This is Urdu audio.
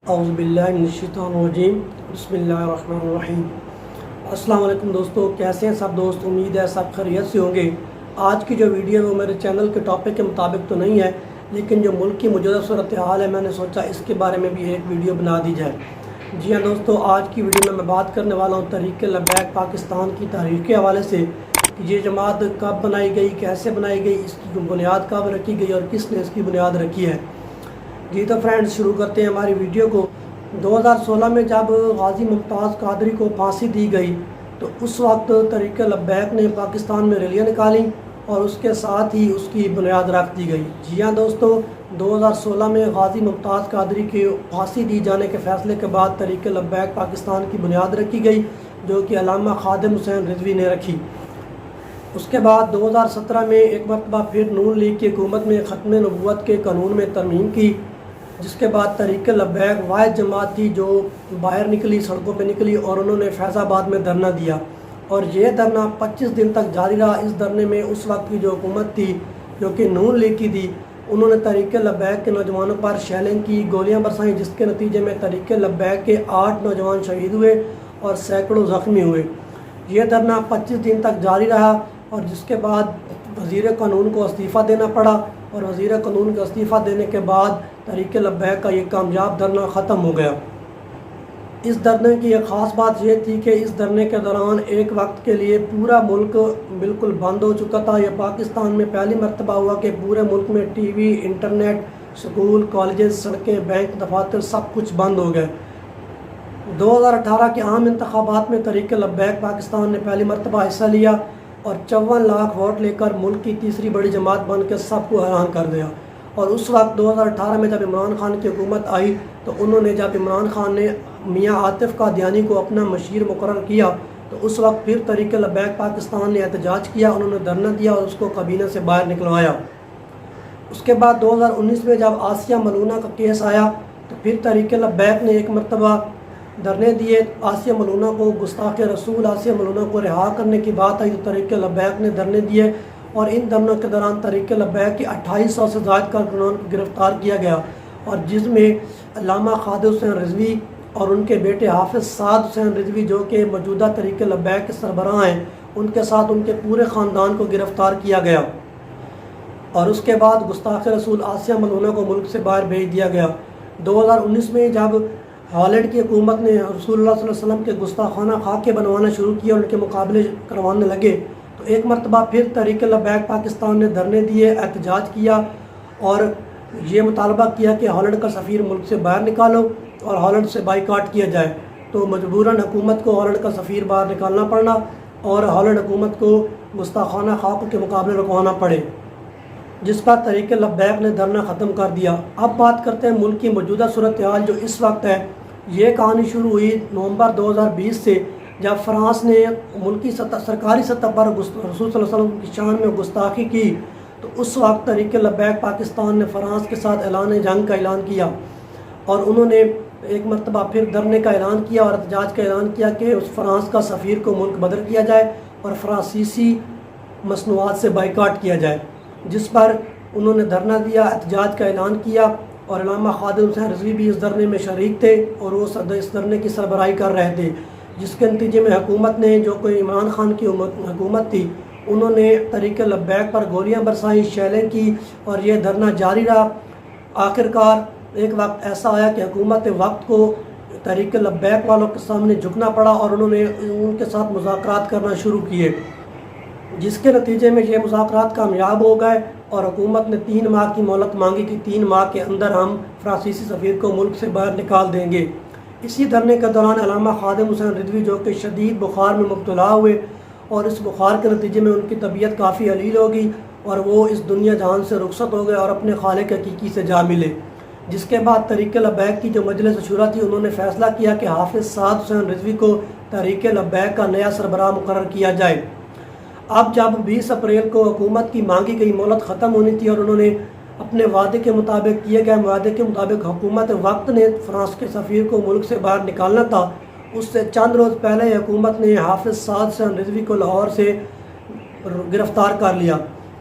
اعوذ باللہ من الشیطان الرجیم بسم اللہ الرحمن الرحیم۔ السلام علیکم دوستو، کیسے ہیں سب دوست؟ امید ہے سب خیریت سے ہوں گے۔ آج کی جو ویڈیو ہے وہ میرے چینل کے ٹاپک کے مطابق تو نہیں ہے، لیکن جو ملک کی موجودہ صورتحال ہے میں نے سوچا اس کے بارے میں بھی ایک ویڈیو بنا دی جائے۔ جی ہاں دوستو، آج کی ویڈیو میں بات کرنے والا ہوں تحریک پاکستان کی تحریک کے حوالے سے کہ یہ جماعت کب بنائی گئی، کیسے بنائی گئی، اس کی بنیاد کب رکھی گئی اور کس نے اس کی بنیاد رکھی ہے۔ جی تو فرینڈز، شروع کرتے ہیں ہماری ویڈیو کو۔ 2016 میں جب غازی ممتاز قادری کو پھانسی دی گئی تو اس وقت تحریک-e-labbaik نے پاکستان میں ریلیاں نکالیں اور اس کے ساتھ ہی اس کی بنیاد رکھ دی گئی۔ جی ہاں دوستو، 2016 میں غازی ممتاز قادری کے پھانسی دی جانے کے فیصلے کے بعد تحریک-e-labbaik پاکستان کی بنیاد رکھی گئی، جو کہ علامہ خادم حسین رضوی نے رکھی۔ اس کے بعد 2017 میں ایک مرتبہ پھر نون لیگ کی حکومت میں ختم نبوت کے قانون میں ترمیم کی، جس کے بعد تحریک-e-labbaik واحد جماعت تھی جو باہر نکلی، سڑکوں پہ نکلی اور انہوں نے فیض آباد میں دھرنا دیا، اور یہ دھرنا 25 دن تک جاری رہا۔ اس دھرنے میں اس وقت کی جو حکومت تھی جو کہ نون لیگ کی تھی، انہوں نے تحریک-e-labbaik کے نوجوانوں پر شیلنگ کی، گولیاں برسائیں، جس کے نتیجے میں تحریک-e-labbaik کے 8 نوجوان شہید ہوئے اور سینکڑوں زخمی ہوئے۔ یہ دھرنا 25 دن تک جاری رہا اور جس کے بعد وزیر قانون کو استعفیٰ دینا پڑا، اور وزیر قانون کے استعفیٰ دینے کے بعد تحریک-e-labbaik کا یہ کامیاب دھرنا ختم ہو گیا۔ اس دھرنے کی ایک خاص بات یہ تھی کہ اس دھرنے کے دوران ایک وقت کے لیے پورا ملک بالکل بند ہو چکا تھا۔ یہ پاکستان میں پہلی مرتبہ ہوا کہ پورے ملک میں T V, internet, school, colleges, سڑکیں، بینک، دفاتر سب کچھ بند ہو گئے۔ 2018 کے عام انتخابات میں تحریک-e-labbaik پاکستان نے پہلی مرتبہ حصہ لیا اور 54 لاکھ ووٹ لے کر ملک کی تیسری بڑی جماعت بن کے سب کو حیران کر دیا۔ اور اس وقت 2018 میں جب عمران خان کی حکومت آئی تو انہوں نے جب عمران خان نے میاں عاطف قادیانی کو اپنا مشیر مقرر کیا تو اس وقت پھر تحریک-e-labbaik پاکستان نے احتجاج کیا، انہوں نے دھرنا دیا اور اس کو کابینہ سے باہر نکلوایا۔ اس کے بعد 2019 میں جب آسیہ ملونہ کا کیس آیا تو پھر تحریک-e-labbaik نے ایک مرتبہ دھرنے دیے۔ آسیہ ملونہ کو گستاخ رسول آسیہ ملونہ کو رہا کرنے کی بات آئی تو تحریک-e-labbaik نے دھرنے دیے، اور ان دھرنوں کے دوران تحریک-e-labbaik کی 2800 سے زائد کارکنان کو گرفتار کیا گیا، اور جس میں علامہ خادم حسین رضوی اور ان کے بیٹے حافظ سعد حسین رضوی جو کہ موجودہ تحریک-e-labbaik کے سربراہ ہیں، ان کے ساتھ ان کے پورے خاندان کو گرفتار کیا گیا، اور اس کے بعد گستاخ رسول آسیہ ملونہ کو ملک سے باہر بھیج دیا گیا۔ 2019 میں جب ہالینڈ کی حکومت نے رسول اللہ صلی اللہ علیہ وسلم کے گستاخانہ خاکے بنوانا شروع کیا اور ان کے مقابلے کروانے لگے تو ایک مرتبہ پھر تحریک-e-labbaik پاکستان نے دھرنے دیے، احتجاج کیا اور یہ مطالبہ کیا کہ ہالینڈ کا سفیر ملک سے باہر نکالو اور ہالینڈ سے بائیکاٹ کیا جائے۔ تو مجبوراً حکومت کو ہالینڈ کا سفیر باہر نکالنا پڑا اور ہالینڈ حکومت کو گستاخانہ خاکوں کے مقابلے رکوانا پڑے، جس پر تحریک-e-labbaik نے دھرنا ختم کر دیا۔ اب بات کرتے ہیں ملک کی موجودہ صورتحال جو اس وقت ہے۔ یہ کہانی شروع ہوئی نومبر 2020 سے، جب فرانس نے ملکی سرکاری سطح پر رسول صلی اللہ علیہ وسلم کی شان میں گستاخی کی تو اس وقت تحریک-e-labbaik پاکستان نے فرانس کے ساتھ اعلان جنگ کا اعلان کیا، اور انہوں نے ایک مرتبہ پھر دھرنے کا اعلان کیا اور احتجاج کا اعلان کیا کہ اس فرانس کا سفیر کو ملک بدر کیا جائے اور فرانسیسی مصنوعات سے بائیکاٹ کیا جائے، جس پر انہوں نے دھرنا دیا، احتجاج کا اعلان کیا، اور علامہ خادم حسین رضوی بھی اس دھرنے میں شریک تھے اور وہ اس دھرنے کی سربراہی کر رہے تھے، جس کے نتیجے میں حکومت نے، جو کوئی عمران خان کی حکومت تھی، انہوں نے تحریک-e-labbaik پر گولیاں برسائیں، شیلیں کی اور یہ دھرنا جاری رہا۔ آخرکار ایک وقت ایسا آیا کہ حکومت وقت کو تحریک-e-labbaik والوں کے سامنے جھکنا پڑا اور انہوں نے ان کے ساتھ مذاکرات کرنا شروع کیے، جس کے نتیجے میں یہ مذاکرات کامیاب ہو گئے اور حکومت نے 3 ماہ کی مہلت مانگی کہ 3 ماہ کے اندر ہم فرانسیسی سفیر کو ملک سے باہر نکال دیں گے۔ اسی دھرنے کے دوران علامہ خادم حسین رضوی جو کہ شدید بخار میں مبتلا ہوئے اور اس بخار کے نتیجے میں ان کی طبیعت کافی علیل ہو گئی اور وہ اس دنیا جہان سے رخصت ہو گئے اور اپنے خالق حقیقی سے جا ملے، جس کے بعد تحریک-e-labbaik کی جو مجلس شورا تھی انہوں نے فیصلہ کیا کہ حافظ سعد حسین رضوی کو تحریک-e-labbaik کا نیا سربراہ مقرر کیا جائے۔ اب جب 20 اپریل کو حکومت کی مانگی گئی مہلت ختم ہونی تھی اور انہوں نے اپنے وعدے کے مطابق کیے گئے وعدے کے مطابق حکومت وقت نے فرانس کے سفیر کو ملک سے باہر نکالنا تھا، اس سے چند روز پہلے حکومت نے حافظ سعد حسین رضوی کو لاہور سے گرفتار کر لیا